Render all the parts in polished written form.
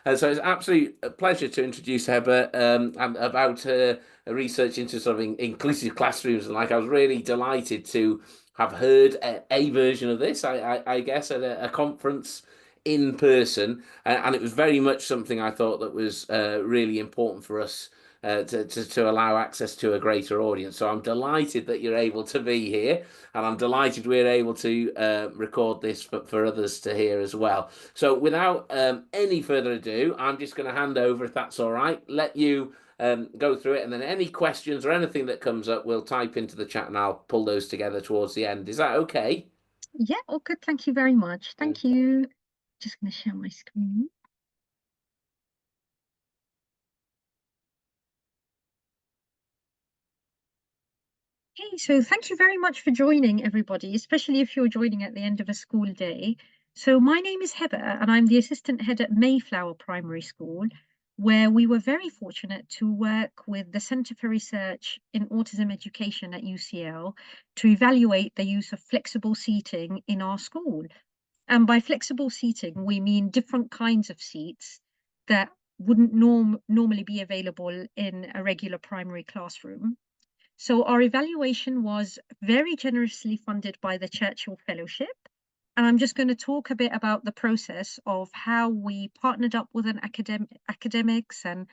So it's an absolute pleasure to introduce Heba and about her research into sort of inclusive classrooms. And like, I was really delighted to have heard a version of this, I guess, at a conference in person. And it was very much something I thought that was really important for us to allow access to a greater audience. So I'm delighted that you're able to be here, and I'm delighted we're able to record this for others to hear as well. So without any further ado, I'm just going to hand over, if that's all right, let you go through it, and then any questions or anything that comes up, we'll type into the chat and I'll pull those together towards the end. Is that okay? Yeah, all good. Thank you very much. Thank you. Just going to share my screen. Hey, so thank you very much for joining, everybody, especially if you're joining at the end of a school day. So my name is Heba, and I'm the assistant head at Mayflower Primary School, where we were very fortunate to work with the Centre for Research in Autism Education at UCL to evaluate the use of flexible seating in our school. And by flexible seating, we mean different kinds of seats that wouldn't normally be available in a regular primary classroom. So our evaluation was very generously funded by the Churchill Fellowship. And I'm just going to talk a bit about the process of how we partnered up with an academics and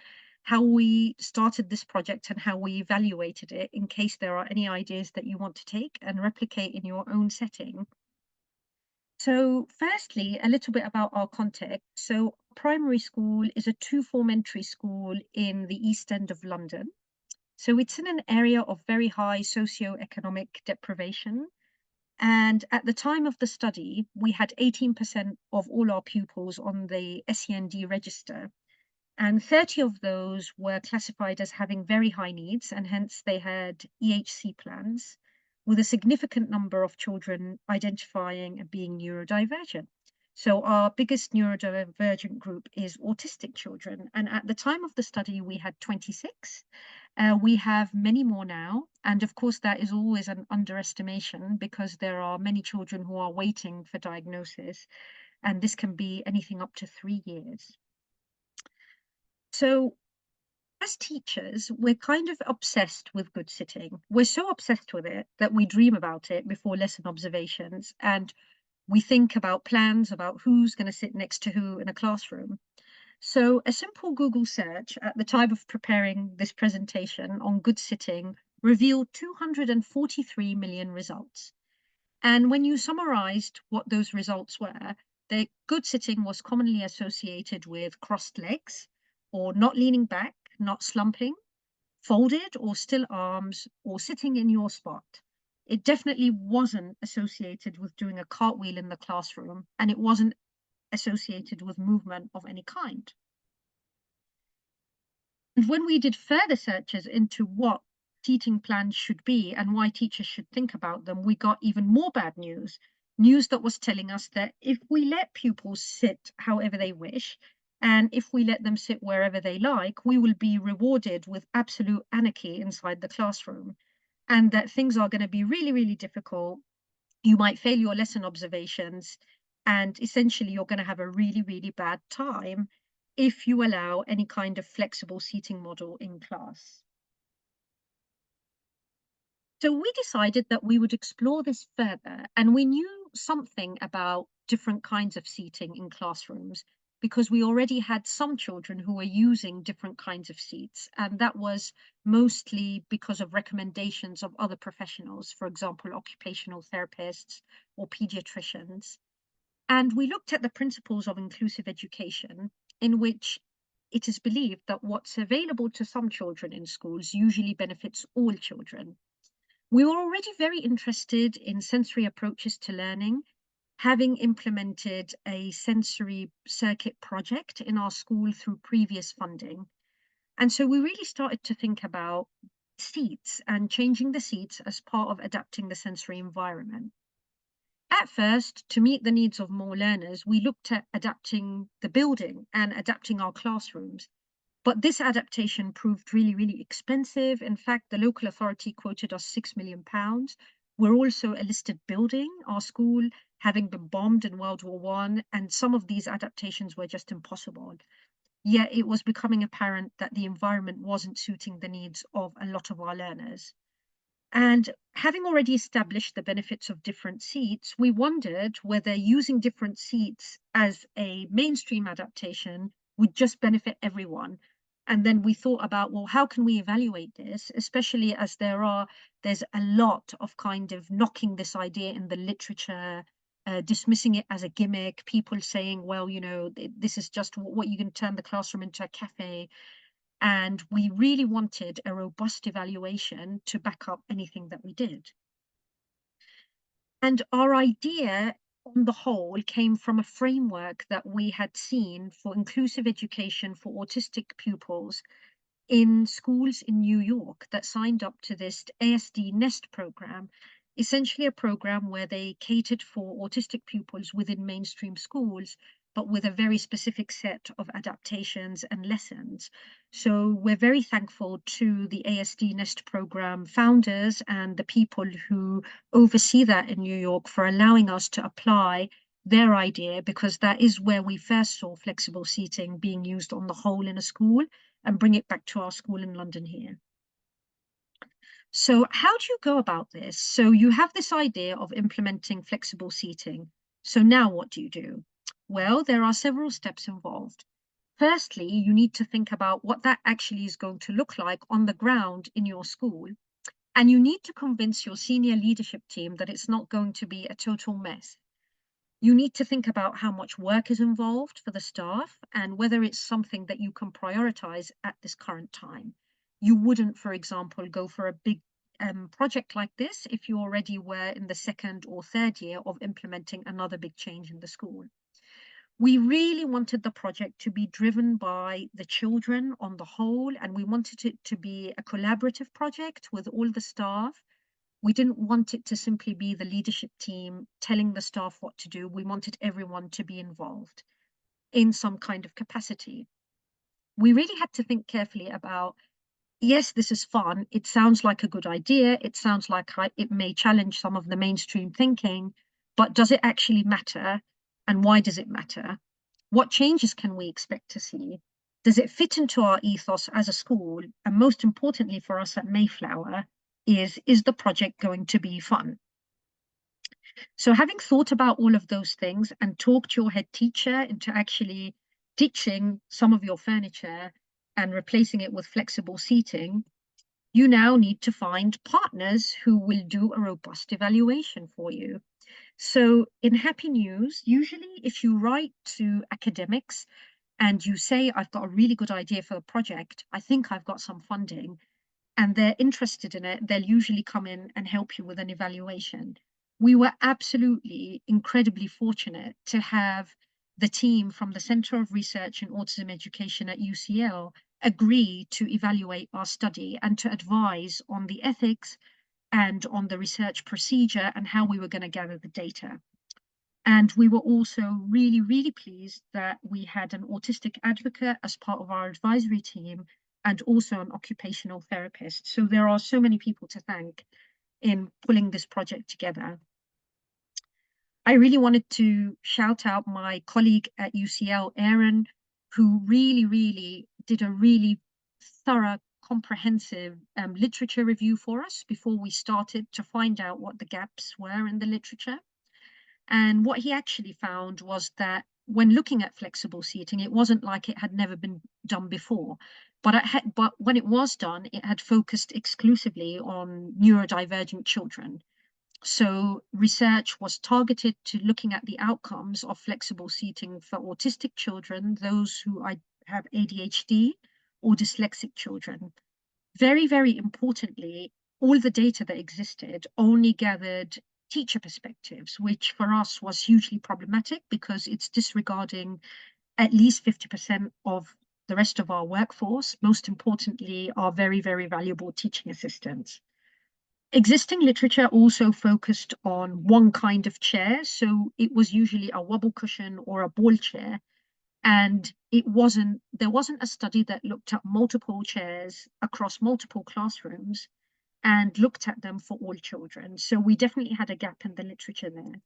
how we started this project and how we evaluated it in case there are any ideas that you want to take and replicate in your own setting. So firstly, a little bit about our context. So primary school is a two-form entry school in the East End of London. So it's in an area of very high socio-economic deprivation. And at the time of the study, we had 18% of all our pupils on the SEND register. And 30 of those were classified as having very high needs, and hence they had EHC plans, with a significant number of children identifying and being neurodivergent. So our biggest neurodivergent group is autistic children. And at the time of the study, we had 26. We have many more now. And of course, that is always an underestimation because there are many children who are waiting for diagnosis. And this can be anything up to 3 years. So as teachers, we're kind of obsessed with good sitting. We're so obsessed with it that we dream about it before lesson observations, and we think about plans about who's going to sit next to who in a classroom. So a simple Google search at the time of preparing this presentation on good sitting revealed 243 million results. And when you summarized what those results were, the good sitting was commonly associated with crossed legs, or not leaning back, not slumping, folded or still arms, or sitting in your spot. It definitely wasn't associated with doing a cartwheel in the classroom, and it wasn't associated with movement of any kind. And when we did further searches into what seating plans should be and why teachers should think about them, we got even more bad news. News that was telling us that if we let pupils sit however they wish, and if we let them sit wherever they like, we will be rewarded with absolute anarchy inside the classroom, and that things are going to be really, really difficult. You might fail your lesson observations, and essentially you're going to have a really, really bad time if you allow any kind of flexible seating model in class. So we decided that we would explore this further, and we knew something about different kinds of seating in classrooms because we already had some children who were using different kinds of seats, and that was mostly because of recommendations of other professionals, for example, occupational therapists or pediatricians. And we looked at the principles of inclusive education, in which it is believed that what's available to some children in schools usually benefits all children. We were already very interested in sensory approaches to learning, having implemented a sensory circuit project in our school through previous funding. And so we really started to think about seats and changing the seats as part of adapting the sensory environment. At first, to meet the needs of more learners, we looked at adapting the building and adapting our classrooms. But this adaptation proved really, really expensive. In fact, the local authority quoted us £6 million, We're also a listed building, our school, having been bombed in World War One, and some of these adaptations were just impossible. Yet it was becoming apparent that the environment wasn't suiting the needs of a lot of our learners. And having already established the benefits of different seats, we wondered whether using different seats as a mainstream adaptation would just benefit everyone. And then we thought about, well, how can we evaluate this, especially as there's a lot of kind of knocking this idea in the literature, dismissing it as a gimmick, people saying, well, this is just what you can turn the classroom into a cafe. And we really wanted a robust evaluation to back up anything that we did. And our idea on the whole came from a framework that we had seen for inclusive education for autistic pupils in schools in New York that signed up to this ASD Nest program, essentially a program where they catered for autistic pupils within mainstream schools, but with a very specific set of adaptations and lessons. So we're very thankful to the ASD Nest program founders and the people who oversee that in New York for allowing us to apply their idea, because that is where we first saw flexible seating being used on the whole in a school, and bring it back to our school in London here. So how do you go about this? So you have this idea of implementing flexible seating. So now what do you do? Well, there are several steps involved. Firstly, you need to think about what that actually is going to look like on the ground in your school. And you need to convince your senior leadership team that it's not going to be a total mess. You need to think about how much work is involved for the staff and whether it's something that you can prioritize at this current time. You wouldn't, for example, go for a big project like this if you already were in the second or third year of implementing another big change in the school. We really wanted the project to be driven by the children on the whole, and we wanted it to be a collaborative project with all the staff. We didn't want it to simply be the leadership team telling the staff what to do. We wanted everyone to be involved in some kind of capacity. We really had to think carefully about, yes, this is fun. It sounds like a good idea. It sounds like it may challenge some of the mainstream thinking, but does it actually matter? And why does it matter? What changes can we expect to see? Does it fit into our ethos as a school? And most importantly for us at Mayflower, is the project going to be fun? So having thought about all of those things and talked your head teacher into actually ditching some of your furniture and replacing it with flexible seating, you now need to find partners who will do a robust evaluation for you. So in Happy News, usually if you write to academics and you say, I've got a really good idea for the project, I think I've got some funding, and they're interested in it, they'll usually come in and help you with an evaluation. We were absolutely incredibly fortunate to have the team from the Center of Research in Autism Education at UCL agree to evaluate our study and to advise on the ethics and on the research procedure and how we were going to gather the data. And we were also really, really pleased that we had an autistic advocate as part of our advisory team and also an occupational therapist. So there are so many people to thank in pulling this project together. I really wanted to shout out my colleague at UCL, Aaron, who really, really did a really thorough, comprehensive literature review for us before we started to find out what the gaps were in the literature. And what he actually found was that when looking at flexible seating, it wasn't like it had never been done before, but when it was done, it had focused exclusively on neurodivergent children. So research was targeted to looking at the outcomes of flexible seating for autistic children, those who have ADHD or dyslexic children. Very, very importantly, all the data that existed only gathered teacher perspectives, which for us was hugely problematic because it's disregarding at least 50% of the rest of our workforce, most importantly, our very, very valuable teaching assistants. Existing literature also focused on one kind of chair, so it was usually a wobble cushion or a ball chair, and there wasn't a study that looked at multiple chairs across multiple classrooms and looked at them for all children. So we definitely had a gap in the literature there.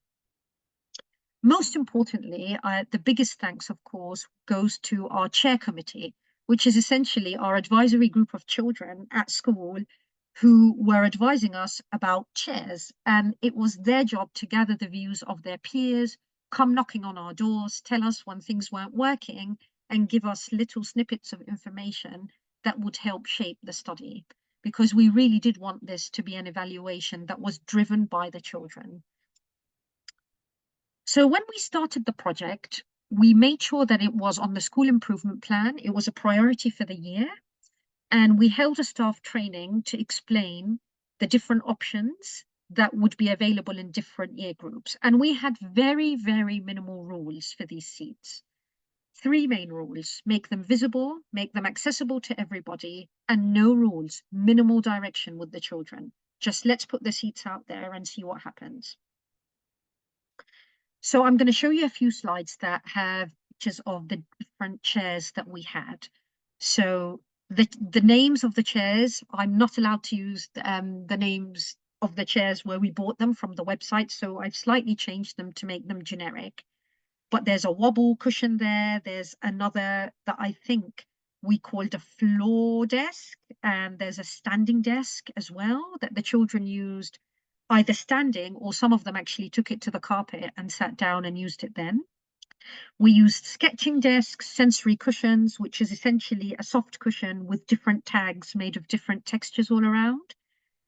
Most importantly, the biggest thanks, of course, goes to our chair committee, which is essentially our advisory group of children at school who were advising us about chairs. And it was their job to gather the views of their peers, come knocking on our doors, tell us when things weren't working, and give us little snippets of information that would help shape the study. Because we really did want this to be an evaluation that was driven by the children. So when we started the project, we made sure that it was on the school improvement plan. It was a priority for the year. And we held a staff training to explain the different options that would be available in different year groups. And we had very, very minimal rules for these seats. 3 main rules: make them visible, make them accessible to everybody, and no rules, minimal direction with the children. Just let's put the seats out there and see what happens. So I'm going to show you a few slides that have pictures of the different chairs that we had. So the names of the chairs, I'm not allowed to use the names of the chairs where we bought them from the website, so I've slightly changed them to make them generic. But there's a wobble cushion there. There's another that I think we called a floor desk, and there's a standing desk as well that the children used either standing, or some of them actually took it to the carpet and sat down and used it then. We used sketching desks, sensory cushions, which is essentially a soft cushion with different tags made of different textures all around.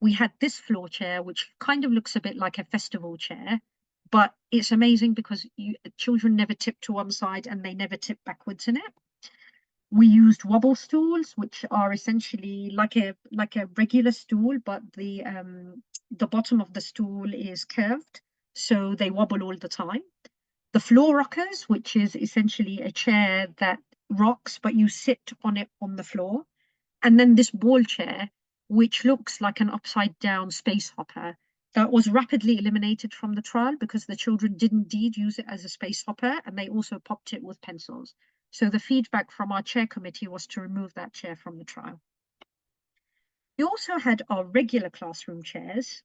We had this floor chair, which kind of looks a bit like a festival chair, but it's amazing because children never tip to one side and they never tip backwards in it. We used wobble stools, which are essentially like a regular stool, but the bottom of the stool is curved, so they wobble all the time. The floor rockers, which is essentially a chair that rocks, but you sit on it on the floor. And then this ball chair, which looks like an upside down space hopper, that was rapidly eliminated from the trial because the children did indeed use it as a space hopper, and they also popped it with pencils. So the feedback from our chair committee was to remove that chair from the trial. We also had our regular classroom chairs,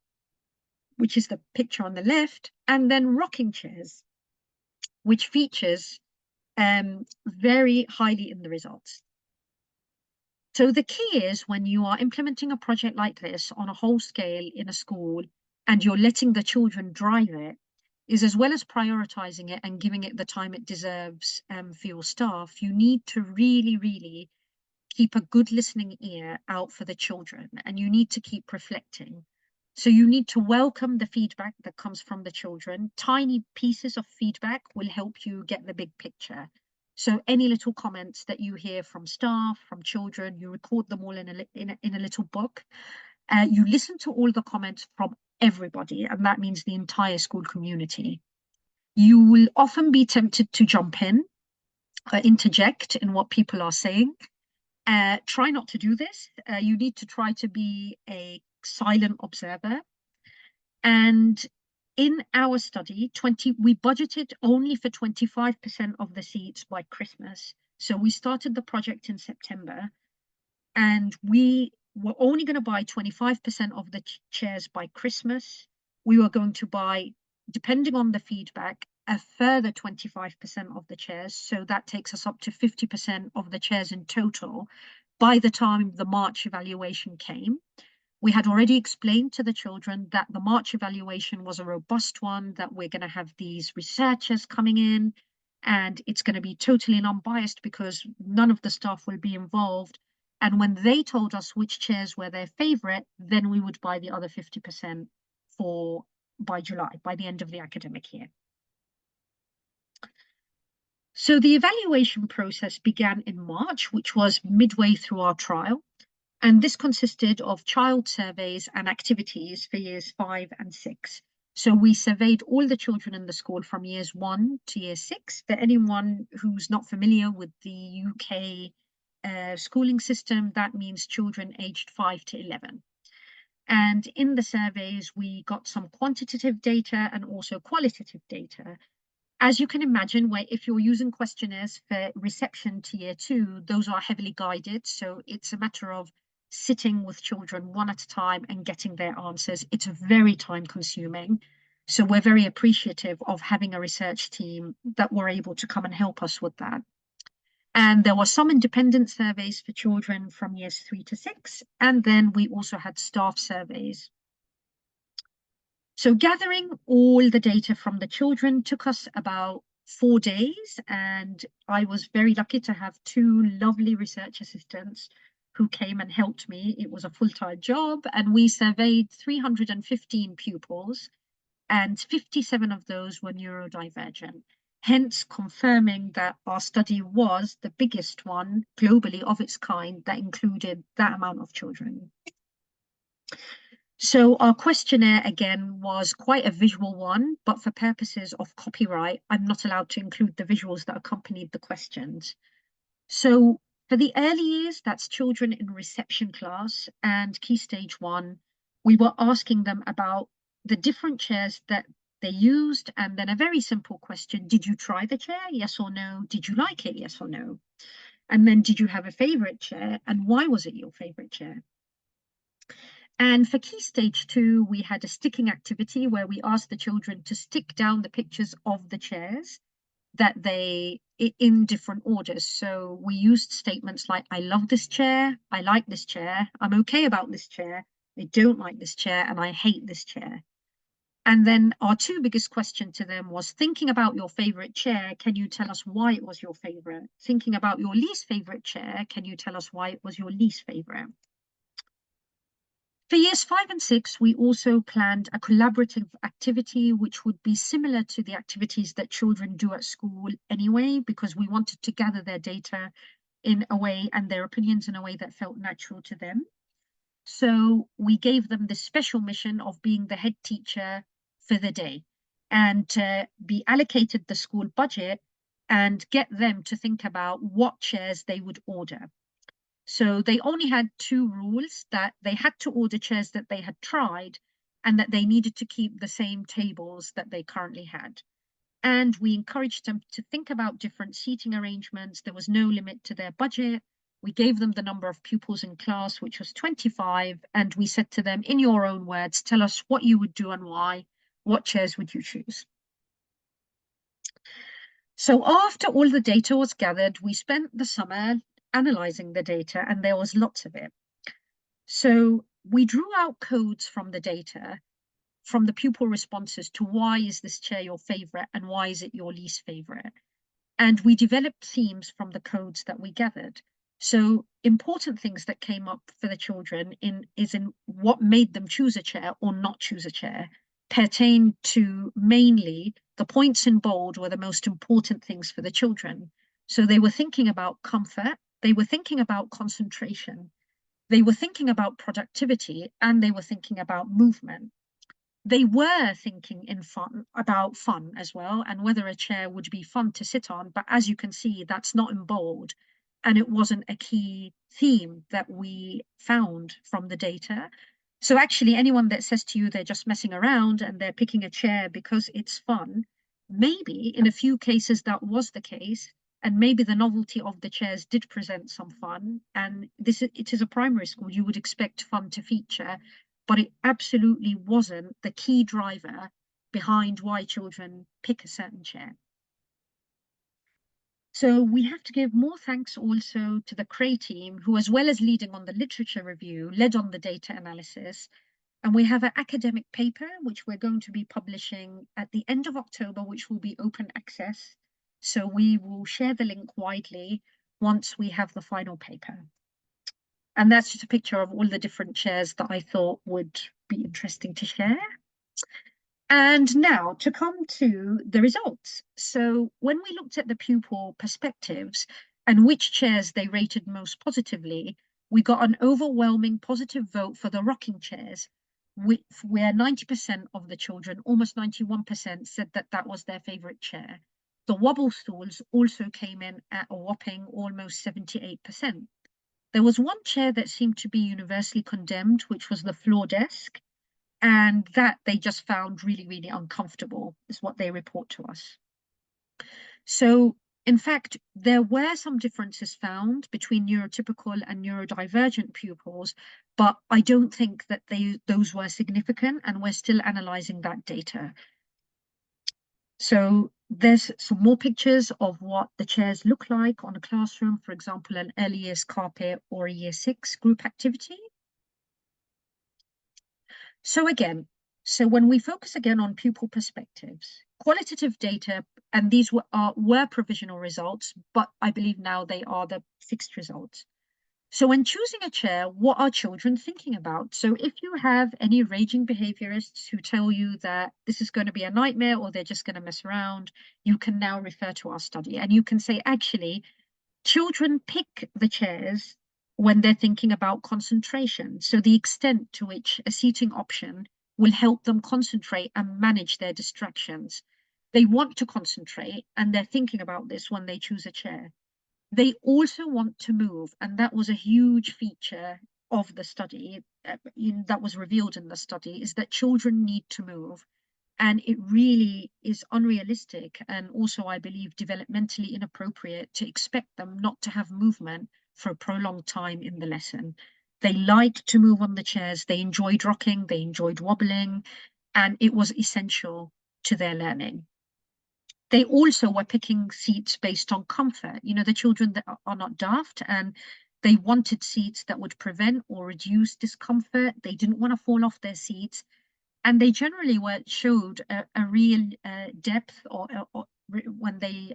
which is the picture on the left, and then rocking chairs, which features very highly in the results. So the key is when you are implementing a project like this on a whole scale in a school and you're letting the children drive it, is as well as prioritizing it and giving it the time it deserves for your staff, you need to really, really keep a good listening ear out for the children, and you need to keep reflecting. So you need to welcome the feedback that comes from the children. Tiny pieces of feedback will help you get the big picture. So any little comments that you hear from staff, from children, you record them all in a little book. You listen to all the comments from everybody, and that means the entire school community. You will often be tempted to jump in, interject in what people are saying. Try not to do this. You need to try to be a silent observer. And in our study, we budgeted only for 25% of the seats by Christmas. So we started the project in September, and we were only going to buy 25% of the chairs by Christmas. We were going to buy, depending on the feedback, a further 25% of the chairs. So that takes us up to 50% of the chairs in total by the time the March evaluation came. We had already explained to the children that the March evaluation was a robust one, that we're going to have these researchers coming in, and it's going to be totally unbiased because none of the staff will be involved. And when they told us which chairs were their favorite, then we would buy the other 50% by July, by the end of the academic year. So the evaluation process began in March, which was midway through our trial. And this consisted of child surveys and activities for years 5 and 6. So we surveyed all the children in the school from years 1 to year 6. For anyone who's not familiar with the UK schooling system, that means children aged 5 to 11. And in the surveys, we got some quantitative data and also qualitative data. As you can imagine, if you're using questionnaires for reception to year 2, those are heavily guided. So it's a matter of sitting with children one at a time and getting their answers. It's very time consuming. So we're very appreciative of having a research team that were able to come and help us with that. And there were some independent surveys for children from years 3 to 6. And then we also had staff surveys. So gathering all the data from the children took us about 4 days. And I was very lucky to have 2 lovely research assistants who came and helped me. It was a full-time job, and we surveyed 315 pupils, and 57 of those were neurodivergent, hence confirming that our study was the biggest one globally of its kind that included that amount of children. So our questionnaire, again, was quite a visual one, but for purposes of copyright, I'm not allowed to include the visuals that accompanied the questions. So for the early years, that's children in reception class and Key Stage 1, we were asking them about the different chairs that they used, and then a very simple question: did you try the chair? Yes or no? Did you like it? Yes or no? And then, did you have a favorite chair, and why was it your favorite chair? And for Key Stage 2, we had a sticking activity where we asked the children to stick down the pictures of the chairs that they in different orders. So we used statements like, I love this chair, I like this chair, I'm okay about this chair, I don't like this chair, and I hate this chair. And then our 2 biggest questions to them was, thinking about your favorite chair, can you tell us why it was your favorite? Thinking about your least favorite chair, can you tell us why it was your least favorite? For years 5 and 6, we also planned a collaborative activity, which would be similar to the activities that children do at school anyway, because we wanted to gather their data in a way and their opinions in a way that felt natural to them. So we gave them the special mission of being the head teacher for the day and to be allocated the school budget and get them to think about what chairs they would order. So they only had 2 rules: that they had to order chairs that they had tried, and that they needed to keep the same tables that they currently had. And we encouraged them to think about different seating arrangements. There was no limit to their budget. We gave them the number of pupils in class, which was 25, and we said to them, in your own words, tell us what you would do and why. What chairs would you choose? So after all the data was gathered, we spent the summer analyzing the data, and there was lots of it. So we drew out codes from the data, from the pupil responses to why is this chair your favorite and why is it your least favorite. And we developed themes from the codes that we gathered. So important things that came up for the children in what made them choose a chair or not choose a chair pertain to mainly the points in bold were the most important things for the children. So they were thinking about comfort, they were thinking about concentration, they were thinking about productivity, and they were thinking about movement. They were thinking about fun as well, and whether a chair would be fun to sit on. But as you can see, that's not in bold, and it wasn't a key theme that we found from the data. So actually, anyone that says to you they're just messing around and they're picking a chair because it's fun, maybe in a few cases that was the case, and maybe the novelty of the chairs did present some fun. And it is a primary school, you would expect fun to feature, but it absolutely wasn't the key driver behind why children pick a certain chair. So we have to give more thanks also to the CRAE team, who, as well as leading on the literature review, led on the data analysis. And we have an academic paper, which we're going to be publishing at the end of October, which will be open access. So we will share the link widely once we have the final paper. And that's just a picture of all the different chairs that I thought would be interesting to share. And now to come to the results. So when we looked at the pupil perspectives and which chairs they rated most positively, we got an overwhelming positive vote for the rocking chairs, where 90% of the children, almost 91%, said that that was their favorite chair. The wobble stools also came in at a whopping almost 78%. There was one chair that seemed to be universally condemned, which was the floor desk, and that they just found really, really uncomfortable, is what they report to us. So In fact, there were some differences found between neurotypical and neurodivergent pupils, but I don't think that those were significant, and we're still analyzing that data. So there's some more pictures of what the chairs look like on a classroom, for example, an early years carpet or a year 6 group activity. So when we focus again on pupil perspectives, qualitative data, and these were provisional results, but I believe now they are the fixed results. So when choosing a chair, what are children thinking about? So if you have any raging behaviorists who tell you that this is going to be a nightmare or they're just going to mess around, you can now refer to our study and you can say, actually, children pick the chairs when they're thinking about concentration. So the extent to which a seating option will help them concentrate and manage their distractions. They want to concentrate and they're thinking about this when they choose a chair. They also want to move, and that was a huge feature of the study that was revealed in the study, is that children need to move. And it really is unrealistic and also, I believe, developmentally inappropriate to expect them not to have movement for a prolonged time in the lesson. They liked to move on the chairs, they enjoyed rocking, they enjoyed wobbling, and it was essential to their learning. They also were picking seats based on comfort. You know, the children that are not daft, and they wanted seats that would prevent or reduce discomfort. They didn't want to fall off their seats, and they generally showed a real depth or when they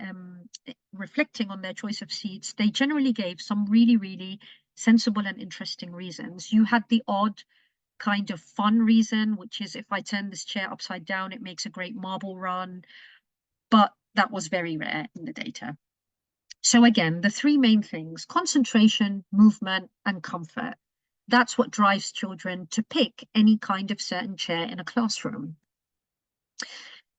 reflecting on their choice of seats, they generally gave some really sensible and interesting reasons. You had the odd kind of fun reason, which is, if I turn this chair upside down, it makes a great marble run, but that was very rare in the data. So again, the three main things: concentration, movement, and comfort. That's what drives children to pick any kind of certain chair in a classroom.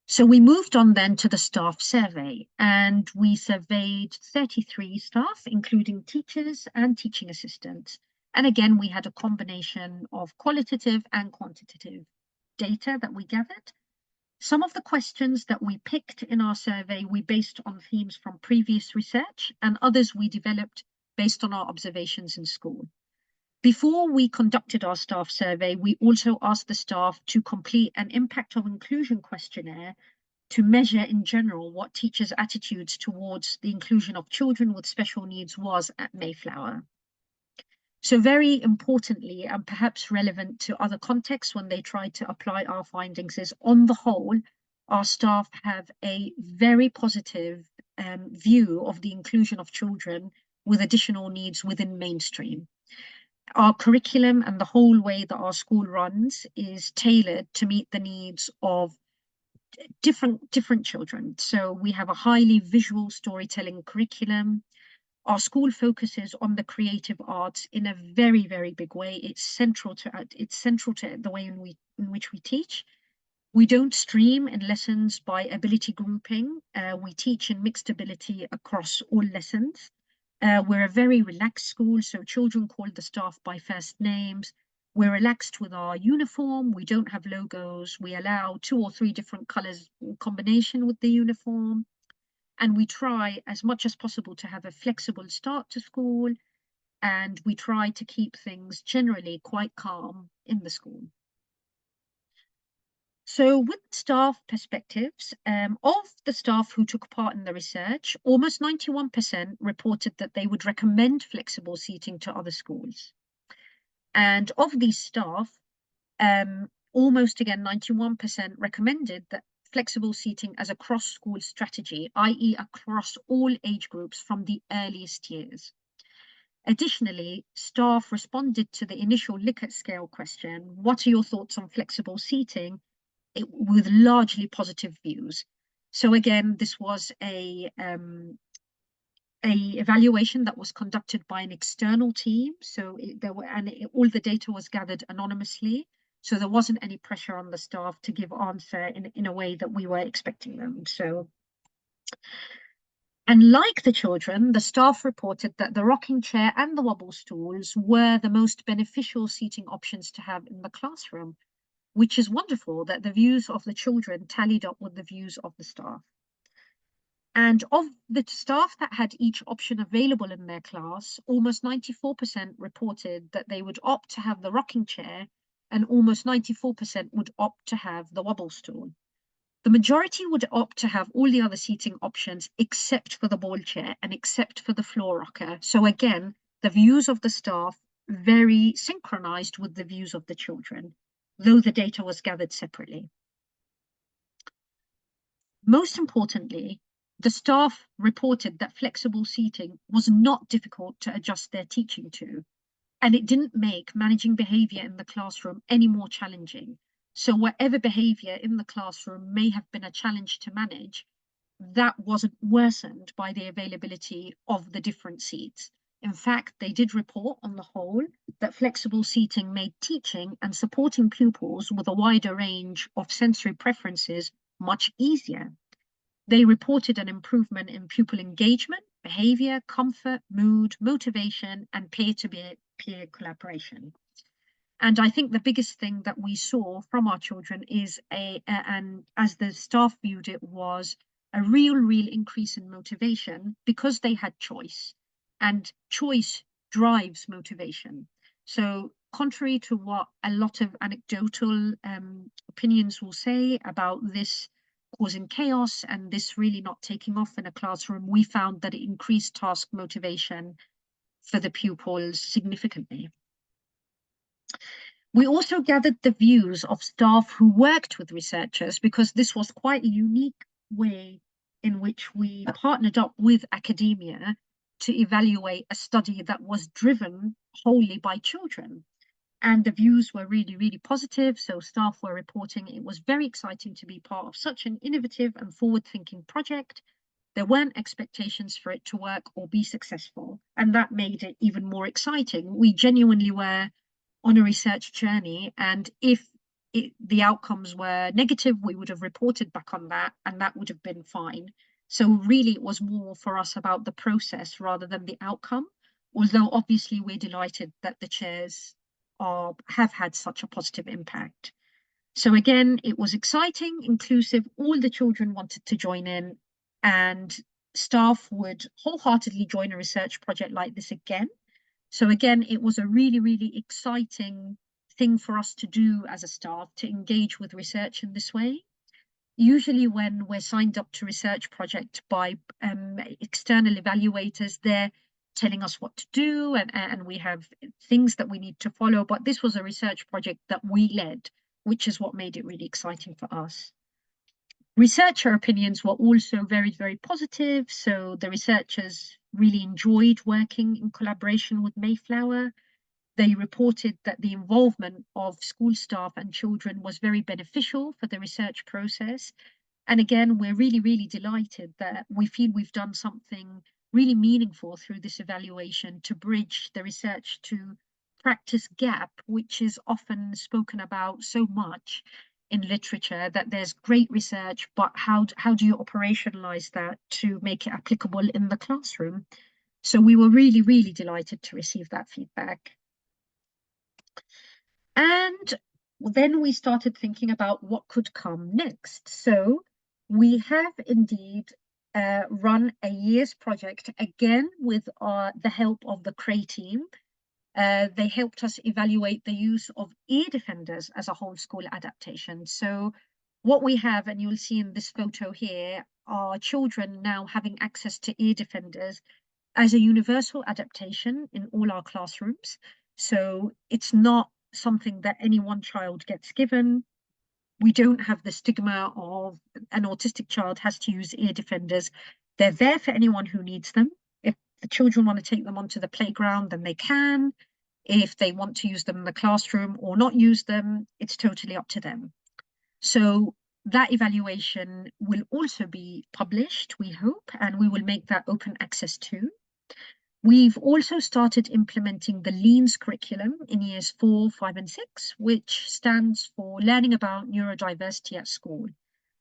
So we moved on then to the staff survey, and we surveyed 33 staff, including teachers and teaching assistants. And again, we had a combination of qualitative and quantitative data that we gathered. Some of the questions that we picked in our survey, we based on themes from previous research, and others we developed based on our observations in school. Before we conducted our staff survey, we also asked the staff to complete an impact of inclusion questionnaire to measure in general what teachers' attitudes towards the inclusion of children with special needs was at Mayflower. So very importantly, and perhaps relevant to other contexts when they try to apply our findings, is on the whole, our staff have a very positive view of the inclusion of children with additional needs within mainstream. Our curriculum and the whole way that our school runs is tailored to meet the needs of different children. So we have a highly visual storytelling curriculum. Our school focuses on the creative arts in a very big way. It's central to the way in which we teach. We don't stream in lessons by ability grouping. We teach in mixed ability across all lessons. We're a very relaxed school, so children call the staff by first names. We're relaxed with our uniform. We don't have logos. We allow 2 or 3 different colors in combination with the uniform. And we try as much as possible to have a flexible start to school. And we try to keep things generally quite calm in the school. So with staff perspectives, of the staff who took part in the research, almost 91% reported that they would recommend flexible seating to other schools. And of these staff, almost again 91% recommended that flexible seating as a cross-school strategy, i.e. across all age groups from the earliest years. Additionally, staff responded to the initial Likert scale question, what are your thoughts on flexible seating, with largely positive views. So again, this was a evaluation that was conducted by an external team. So all the data was gathered anonymously. So there wasn't any pressure on the staff to give answer in a way that we were expecting them. So, and like the children, the staff reported that the rocking chair and the wobble stools were the most beneficial seating options to have in the classroom, which is wonderful that the views of the children tallied up with the views of the staff. And of the staff that had each option available in their class, almost 94% reported that they would opt to have the rocking chair, and almost 94% would opt to have the wobble stool. The majority would opt to have all the other seating options except for the ball chair and except for the floor rocker. So again, the views of the staff very synchronized with the views of the children, though the data was gathered separately. Most importantly, the staff reported that flexible seating was not difficult to adjust their teaching to, and it didn't make managing behavior in the classroom any more challenging. So whatever behavior in the classroom may have been a challenge to manage, that wasn't worsened by the availability of the different seats. In fact, they did report on the whole that flexible seating made teaching and supporting pupils with a wider range of sensory preferences much easier. They reported an improvement in pupil engagement, behavior, comfort, mood, motivation, and peer-to-peer collaboration. And I think the biggest thing that we saw from our children is and as the staff viewed it, was a real increase in motivation because they had choice, and choice drives motivation. So contrary to what a lot of anecdotal opinions will say about this causing chaos and this really not taking off in a classroom, we found that it increased task motivation for the pupils significantly. We also gathered the views of staff who worked with researchers, because this was quite a unique way in which we partnered up with academia to evaluate a study that was driven wholly by children. And the views were really positive. So staff were reporting it was very exciting to be part of such an innovative and forward-thinking project. There weren't expectations for it to work or be successful, and that made it even more exciting. We genuinely were on a research journey, and if the outcomes were negative, we would have reported back on that, and that would have been fine. So really, it was more for us about the process rather than the outcome, although obviously we're delighted that the chairs have had such a positive impact. So again, it was exciting, inclusive, all the children wanted to join in, and staff would wholeheartedly join a research project like this again. So again, it was a really exciting thing for us to do as a staff, to engage with research in this way. Usually when we're signed up to research project by external evaluators, they're telling us what to do, and we have things that we need to follow. But this was a research project that we led, which is what made it really exciting for us. Researcher opinions were also very positive. So the researchers really enjoyed working in collaboration with Mayflower. They reported that the involvement of school staff and children was very beneficial for the research process. And again, we're really delighted that we feel we've done something really meaningful through this evaluation to bridge the research to practice gap, which is often spoken about so much in literature, that there's great research, but how do you operationalize that to make it applicable in the classroom? So we were really delighted to receive that feedback. And then we started thinking about what could come next. So we have indeed run a year's project again with the help of the CRAE team. They helped us evaluate the use of ear defenders as a whole school adaptation. So what we have, and you'll see in this photo here, are children now having access to ear defenders as a universal adaptation in all our classrooms. So it's not something that any one child gets given. We don't have the stigma of an autistic child has to use ear defenders. They're there for anyone who needs them. If the children want to take them onto the playground, then they can. If they want to use them in the classroom or not use them, it's totally up to them. So that evaluation will also be published, we hope, and we will make that open access too. We've also started implementing the LEANS curriculum in years 4, 5, and 6, which stands for Learning About Neurodiversity at School.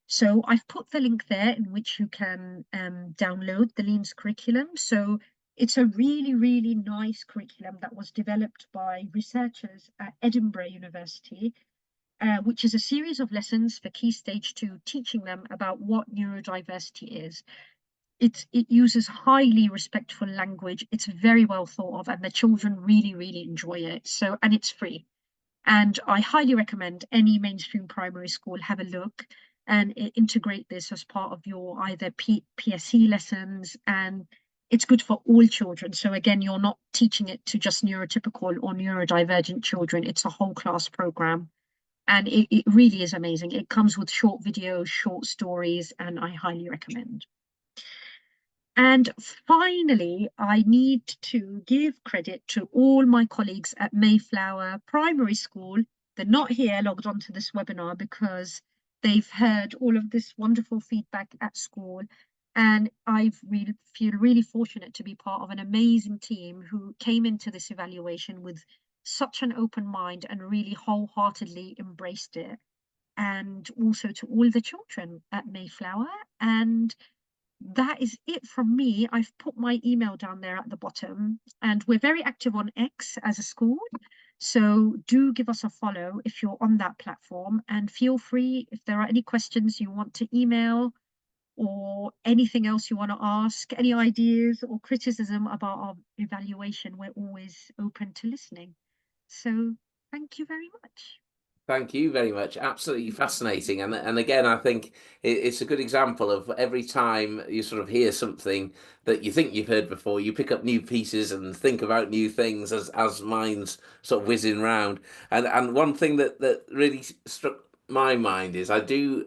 So I've put the link there in which you can download the LEANS curriculum. So it's a really nice curriculum that was developed by researchers at Edinburgh University, which is a series of lessons for Key Stage 2, teaching them about what neurodiversity is. it uses highly respectful language. It's very well thought of, and the children really, really enjoy it. So, and it's free. And I highly recommend any mainstream primary school have a look and integrate this as part of your either PSE lessons. And it's good for all children. So again, you're not teaching it to just neurotypical or neurodivergent children. It's a whole class program. And it really is amazing. It comes with short videos, short stories, and I highly recommend. And finally, I need to give credit to all my colleagues at Mayflower Primary School. They're not here logged onto this webinar because they've heard all of this wonderful feedback at school. And I really feel really fortunate to be part of an amazing team who came into this evaluation with such an open mind and really wholeheartedly embraced it. And also to all the children at Mayflower. And that is it from me. I've put my email down there at the bottom, and we're very active on X as a school. So do give us a follow if you're on that platform, and feel free if there are any questions you want to email or anything else you want to ask, any ideas or criticism about our evaluation, we're always open to listening. So thank you very much. Thank you very much. Absolutely fascinating. And again, I think it's a good example of every time you sort of hear something that you think you've heard before, you pick up new pieces and think about new things as minds sort of whizzing round. And one thing that really struck my mind is I do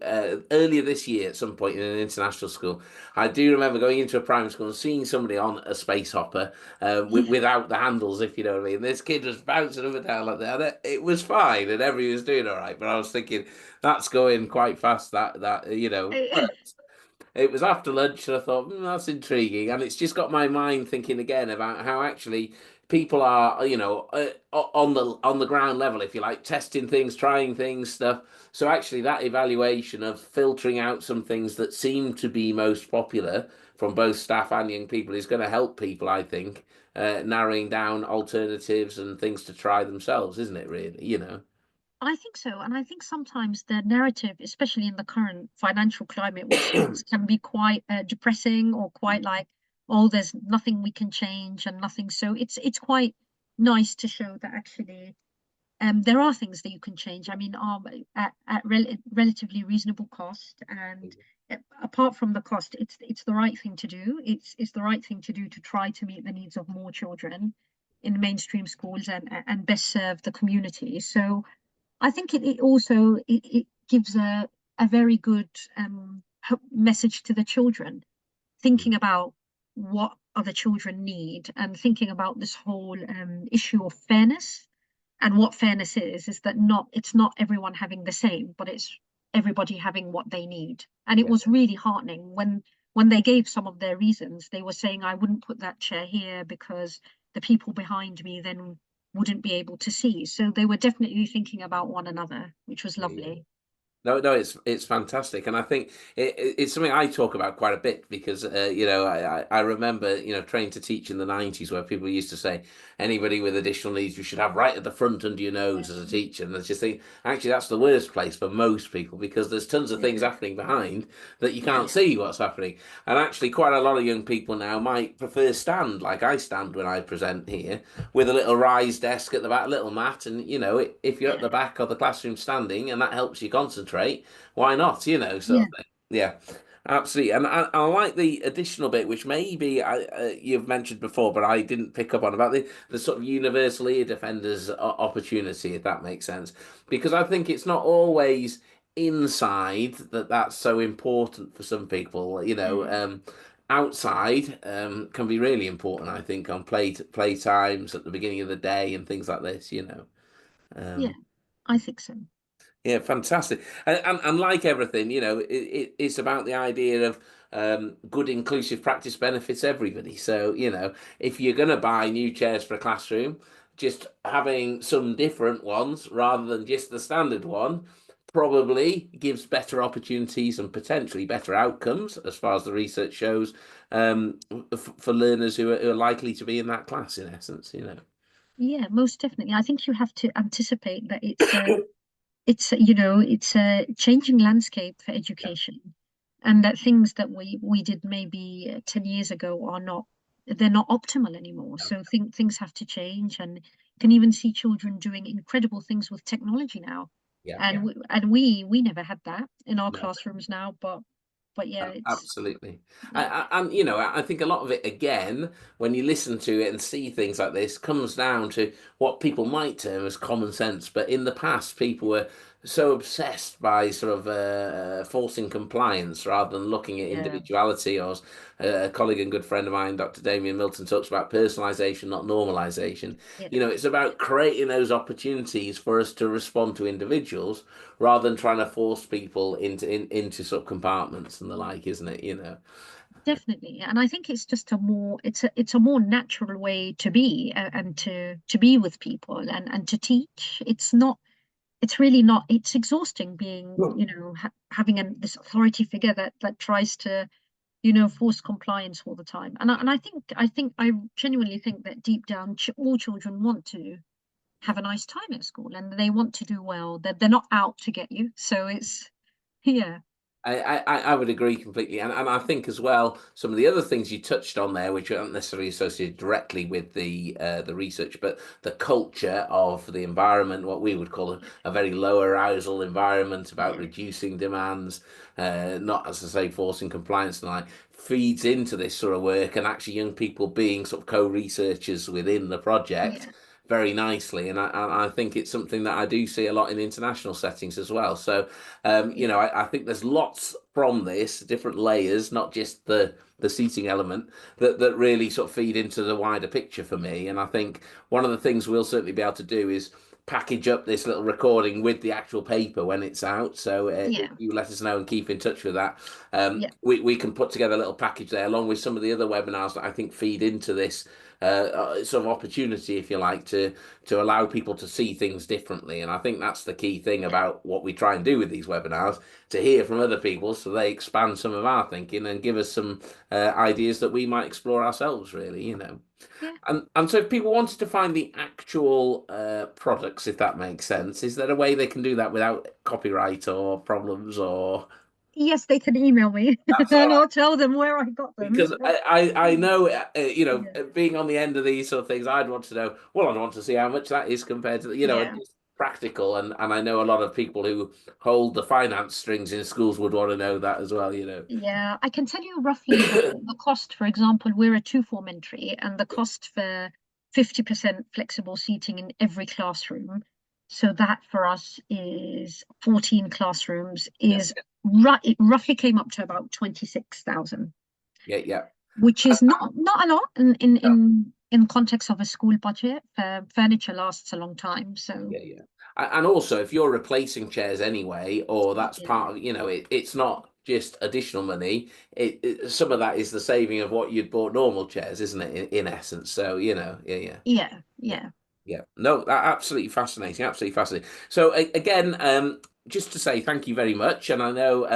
earlier this year at some point in an international school, I do remember going into a primary school and seeing somebody on a space hopper without the handles, if you know what I mean. This kid was bouncing up and down like that. And it was fine, and everybody was doing all right. But I was thinking that's going quite fast. That you know, but it was after lunch, and I thought that's intriguing, and it's just got my mind thinking again about how actually people are, on the ground level, if you like, testing things, trying things, stuff. So actually, that evaluation of filtering out some things that seem to be most popular from both staff and young people is going to help people, I think, narrowing down alternatives and things to try themselves, isn't it? Really, you know. I think so. And I think sometimes the narrative, especially in the current financial climate with schools, can be quite depressing or quite like, oh, there's nothing we can change and nothing. So it's quite nice to show that actually there are things that you can change. I mean, at relatively reasonable cost, and apart from the cost, it's the right thing to do. It's the right thing to do to try to meet the needs of more children in mainstream schools and best serve the community. So I think it also it gives a very good message to the children, thinking about what other children need and thinking about this whole issue of fairness. And what fairness is that not it's not everyone having the same, but it's everybody having what they need. And it Yeah. was really heartening when they gave some of their reasons. They were saying, I wouldn't put that chair here because the people behind me then wouldn't be able to see. So they were definitely thinking about one another, which was Yeah. lovely. No, it's fantastic, and I think it's something I talk about quite a bit because I remember trained to teach in the '90s where people used to say anybody with additional needs you should have right at the front under your nose as a teacher, and I just think actually that's the worst place for most people because there's tons of things Yeah, happening behind that you yeah, can't see what's happening, and actually quite a lot of young people now might prefer stand like I stand when I present here with a little rise desk at the back, little mat, and if you're at yeah, the back of the classroom standing and that helps you concentrate, why not? Sort yeah, of thing. Yeah, absolutely. And I like the additional bit, which maybe you've mentioned before, but I didn't pick up on about the sort of universal ear defenders opportunity, if that makes sense, because I think it's not always inside that's so important for some people. mm, Outside can be really important, I think, on play times at the beginning of the day and things like this. yeah. Um, I think so. yeah, fantastic. And like everything, it's about the idea of good inclusive practice benefits everybody. So, if you're going to buy new chairs for a classroom, just having some different ones rather than just the standard one probably gives better opportunities and potentially better outcomes, as far as the research shows, for learners who are likely to be in that class, in essence. Yeah, most definitely. I think you have to anticipate that it's a changing landscape for Yeah. education. and that things that we did maybe 10 years ago are not, they're not optimal anymore. So things have to change, and you can even see children doing incredible things with technology now. Yeah. And we never had that in our No. classrooms now, but yeah, it's Absolutely. yeah, And, you know, I think a lot of it, again, when you listen to it and see things like this, comes down to what people might term as common sense. But in the past, people were so obsessed by sort of forcing compliance rather than looking at yeah, individuality. Or as a colleague and good friend of mine, Dr. Damien Milton, talks about personalization, not normalization. yeah, You know, it's about creating those opportunities for us to respond to individuals rather than trying to force people into sort of compartments and the like, isn't it? You know. definitely. And I think it's just a more, it's a more natural way to be, and to be with people, and to teach. It's not, it's really not, it's exhausting being, Well, having this authority figure that tries to, force compliance all the time. And I genuinely think that deep down, all children want to have a nice time at school, and they want to do well. They're not out to get you. So it's, yeah, I would agree completely, and I think as well some of the other things you touched on there, which aren't necessarily associated directly with the research, but the culture of the environment, what we would call a very low arousal environment, about yeah, reducing demands, not as I say forcing compliance and like, feeds into this sort of work, and actually young people being sort of co-researchers within the project yeah, very nicely, and I think it's something that I do see a lot in international settings as well. So you yeah, know, I think there's lots from this, different layers, not just the seating element, that really sort of feed into the wider picture for me. And I think one of the things we'll certainly be able to do is package up this little recording with the actual paper when it's out. So if yeah, you let us know and keep in touch with that, yeah, we can put together a little package there along with some of the other webinars that I think feed into this sort of opportunity, if you like, to allow people to see things differently. And I think that's the key thing yeah, about what we try and do with these webinars, to hear from other people so they expand some of our thinking and give us some ideas that we might explore ourselves, really, you know. yeah. And so if people wanted to find the actual products, if that makes sense, is there a way they can do that without copyright or problems or Yes, they can email me that's all and right? I'll tell them where I got them. Because I know, you know, Yeah, being on the end of these sort of things, I'd want to know, well, I'd want to see how much that is compared to, you know, and yeah, just practical. And I know a lot of people who hold the finance strings in schools would want to know that as well, you know. yeah. I can tell you roughly the cost. For example, we're a two form entry, and the cost for 50% flexible seating in every classroom. So that for us is 14 classrooms, Yeah, is it roughly came up to about 26,000, yeah, yeah. which is not a lot in No, context of a school budget. Furniture lasts a long time, so yeah, yeah. And also, if you're replacing chairs anyway, or that's yeah, part of, you know, it's not just additional money. Some of that is the saving of what you'd bought normal chairs, isn't it? In essence. So, you know, yeah, yeah. yeah, Yeah. yeah. Yeah. No, absolutely fascinating. Absolutely fascinating. So again, just to say thank you very much. And I know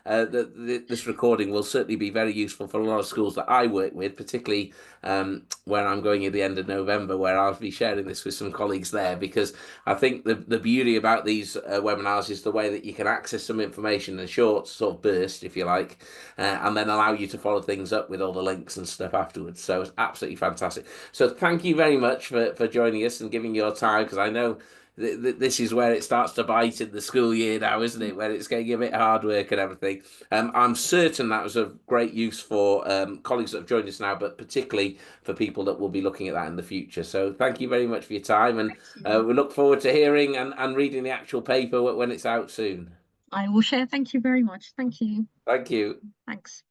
that this recording will certainly be very useful for a lot of schools that I work with, particularly where I'm going at the end of November, where I'll be sharing this with some colleagues there, because I think the beauty about these webinars is the way that you can access some information in a short sort of burst, if you like, and then allow you to follow things up with all the links and stuff afterwards. So it's absolutely fantastic. So thank you very much for joining us and giving your time, because I know this is where it starts to bite in the school year now, isn't it? Where it's getting a bit hard work and everything. I'm certain that was of great use for colleagues that have joined us now, but particularly for people that will be looking at that in the future. So thank you very much for your time, and Thank you. we look forward to hearing and reading the actual paper when it's out soon. I will share. Thank you very much. Thank you. Thank you. Thanks.